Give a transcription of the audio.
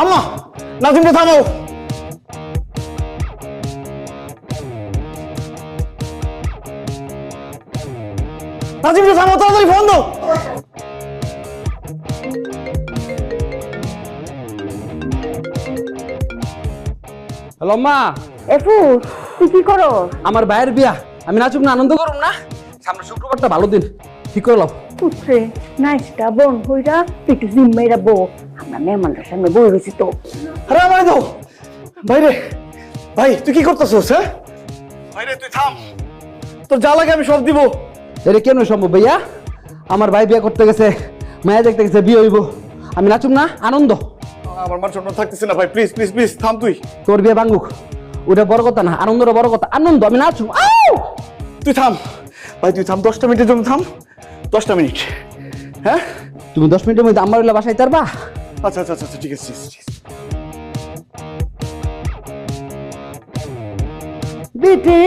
আম্মা, নাজিমকে থামাও। নাজিমকে থামাও, তাড়াতাড়ি ফোন দাও। হ্যালো মা। এফু, তুই কি করো? আমার ভাইয়ের বিয়া, আমি নাচুক না, আনন্দ করুম না। সামনে শুক্রবারটা ভালো দিন, ঠিক করে লাও। পুত্রে নাইসটা বোন হইরা একটু জিম্মাইরা বউ, আমরা মেহমানদের সামনে বই রয়েছি তো। আরে আমারে দাও। ভাইরে, ভাই তুই কি করতেছস? হ্যাঁ ভাইরে, তুই থাম, তোর যা লাগে আমি সব দিব। এটা কেন সম্ভব ভাইয়া? আমার ভাই বিয়া করতে গেছে, মায়া দেখতে গেছে, বিয়ে হইব, আমি নাচুম না, আনন্দ। আমার মান সম্মান থাকতেছে না ভাই, প্লিজ প্লিজ প্লিজ থাম তুই। তোর বিয়ে ভাঙুক, ওটা বড় কথা না, আনন্দটা বড় কথা। আনন্দ, আমি নাচুম। তুই থাম ভাই, তুই থাম, 10টা মিনিটের জন্য থাম। 10টা মিনিট। হ্যাঁ তুমি 10 মিনিটের মধ্যে আমার হইলে বাসায় তারবা? আচ্ছা আচ্ছা আচ্ছা, ঠিক আছে ঠিক আছে। বিটি